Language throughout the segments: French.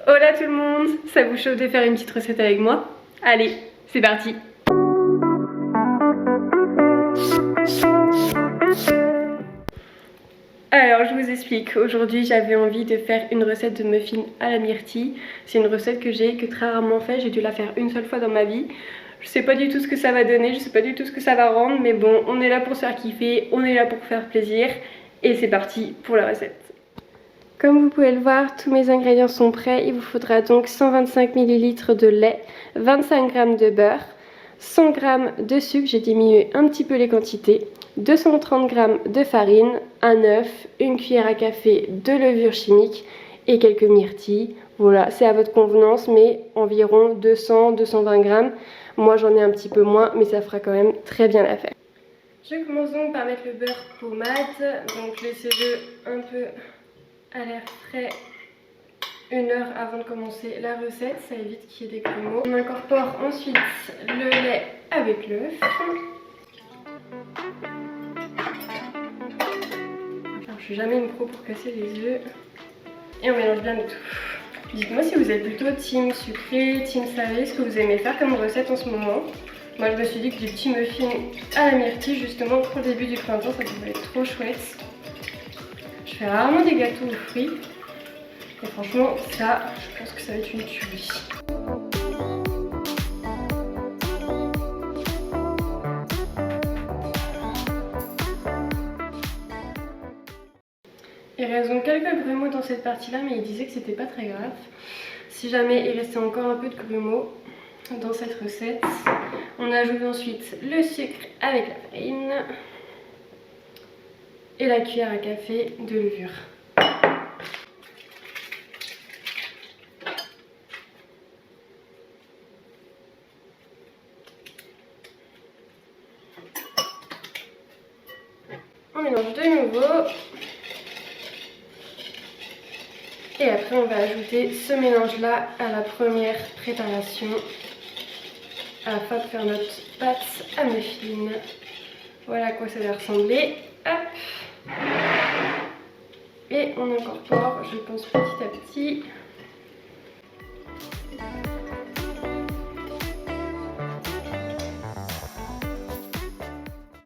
Hola tout le monde, ça vous chauffe de faire une petite recette avec moi? Allez, c'est parti! Alors je vous explique, aujourd'hui j'avais envie de faire une recette de muffins à la myrtille. C'est une recette que j'ai très rarement fait, j'ai dû la faire une seule fois dans ma vie. Je sais pas du tout ce que ça va donner, je sais pas du tout ce que ça va rendre, mais bon, on est là pour se faire kiffer, on est là pour faire plaisir, et c'est parti pour la recette. Comme vous pouvez le voir, tous mes ingrédients sont prêts. Il vous faudra donc 125 ml de lait, 25 g de beurre, 100 g de sucre, j'ai diminué un petit peu les quantités, 230 g de farine, un œuf, une cuillère à café de levure chimique et quelques myrtilles. Voilà, c'est à votre convenance, mais environ 200-220 g. Moi j'en ai un petit peu moins, mais ça fera quand même très bien l'affaire. Je commence donc par mettre le beurre pommade, donc laissez-le un peu à l'air frais 1 heure avant de commencer la recette, ça évite qu'il y ait des grumeaux. On incorpore ensuite le lait avec l'œuf. Je suis jamais une pro pour casser les œufs. Et on mélange bien le tout. Dites-moi si vous êtes plutôt team sucré, team salé, ce que vous aimez faire comme recette en ce moment. Moi je me suis dit que des petits muffins à la myrtille justement pour le début du printemps, ça pouvait être trop chouette. Je fais rarement des gâteaux aux fruits. Et franchement, ça, je pense que ça va être une tuerie. Il reste donc quelques grumeaux dans cette partie-là, mais il disait que c'était pas très grave. Si jamais il restait encore un peu de grumeaux dans cette recette, on ajoute ensuite le sucre avec la farine et la cuillère à café de levure. On mélange de nouveau. Et après on va ajouter ce mélange là à la première préparation afin de faire notre pâte à muffins. Voilà à quoi ça va ressembler. Hop. Et on incorpore, je pense petit à petit.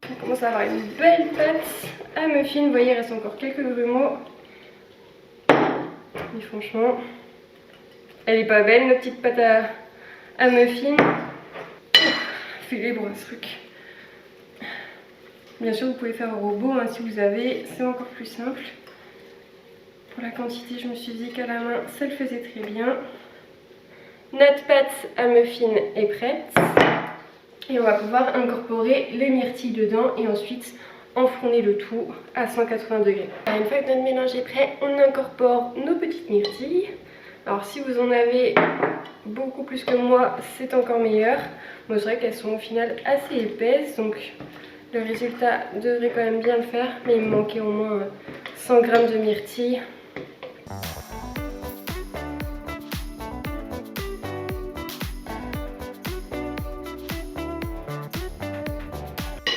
On commence à avoir une belle pâte à muffins. Vous voyez, il reste encore quelques grumeaux. Mais franchement, elle est pas belle notre petite pâte à muffins. Fait libre ce truc. Bien sûr, vous pouvez faire au robot hein, si vous avez, c'est encore plus simple. Pour la quantité, je me suis dit qu'à la main, ça le faisait très bien. Notre pâte à muffins est prête. Et on va pouvoir incorporer les myrtilles dedans et ensuite enfourner le tout à 180 degrés. Une fois que notre mélange est prêt, on incorpore nos petites myrtilles. Alors si vous en avez beaucoup plus que moi, c'est encore meilleur. Moi, c'est vrai qu'elles sont au final assez épaisses, donc le résultat devrait quand même bien le faire. Mais il me manquait au moins 100 g de myrtilles.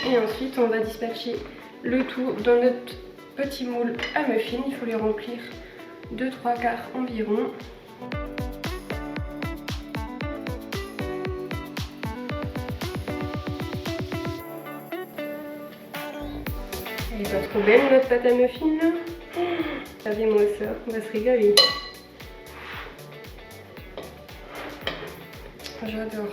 Et ensuite, on va dispatcher le tout dans notre petit moule à muffins. Il faut les remplir de 3 quarts environ. Elle est pas trop belle notre pâte à muffins là. Regardez-moi ça, on va se régaler. J'adore.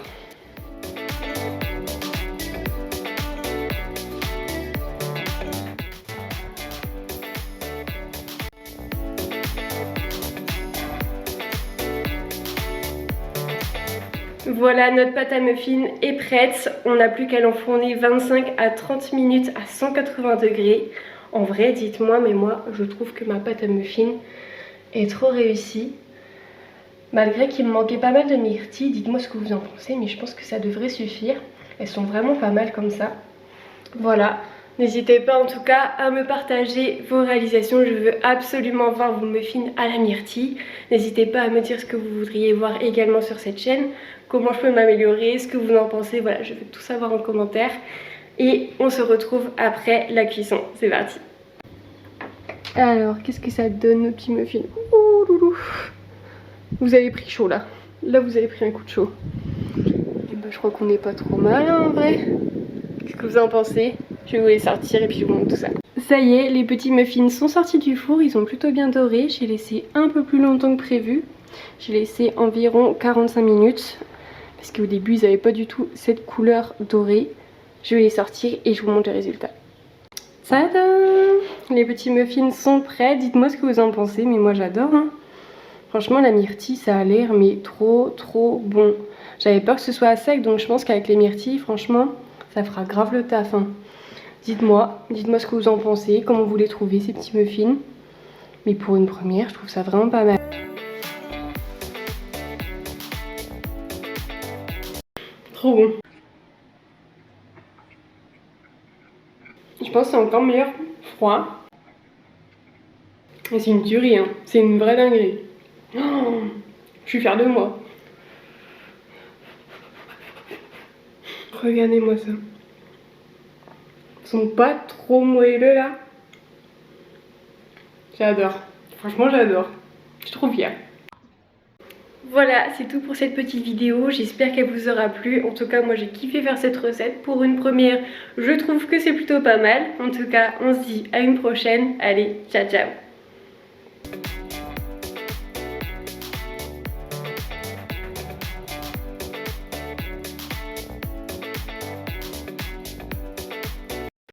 Voilà, notre pâte à muffins est prête. On n'a plus qu'à l'enfourner 25 à 30 minutes à 180 degrés. En vrai, dites-moi, mais moi, je trouve que ma pâte à muffins est trop réussie. Malgré qu'il me manquait pas mal de myrtilles, dites-moi ce que vous en pensez, mais je pense que ça devrait suffire. Elles sont vraiment pas mal comme ça. Voilà. N'hésitez pas en tout cas à me partager vos réalisations, je veux absolument voir vos muffins à la myrtille. N'hésitez pas à me dire ce que vous voudriez voir également sur cette chaîne, comment je peux m'améliorer, ce que vous en pensez, voilà, je veux tout savoir en commentaire. Et on se retrouve après la cuisson, c'est parti. Alors, qu'est-ce que ça donne nos petits muffins? Ouh, loulou. Vous avez pris chaud là. Là vous avez pris un coup de chaud. Et bah, je crois qu'on n'est pas trop mal hein, en vrai. Qu'est-ce que vous en pensez? Je vais vous les sortir et puis je vous montre tout ça. Ça y est, les petits muffins sont sortis du four, ils ont plutôt bien doré. J'ai laissé un peu plus longtemps que prévu. J'ai laissé environ 45 minutes. Parce qu'au début ils n'avaient pas du tout cette couleur dorée. Je vais les sortir et je vous montre le résultat. Tadam! Les petits muffins sont prêts, dites-moi ce que vous en pensez, mais moi j'adore hein. Franchement la myrtille ça a l'air mais trop bon. J'avais peur que ce soit à sec donc je pense qu'avec les myrtilles franchement ça fera grave le taf hein. Dites-moi ce que vous en pensez, comment vous les trouvez ces petits muffins. Mais pour une première je trouve ça vraiment pas mal. Trop bon. Je pense que c'est encore meilleur froid. Et c'est une tuerie hein, c'est une vraie dinguerie. Oh, je suis fière de moi. Regardez-moi ça. Ils sont pas trop moelleux là. J'adore. Franchement j'adore. Je suis trop fière. Voilà, c'est tout pour cette petite vidéo. J'espère qu'elle vous aura plu. En tout cas, moi j'ai kiffé faire cette recette. Pour une première, je trouve que c'est plutôt pas mal. En tout cas, on se dit à une prochaine. Allez, ciao ciao.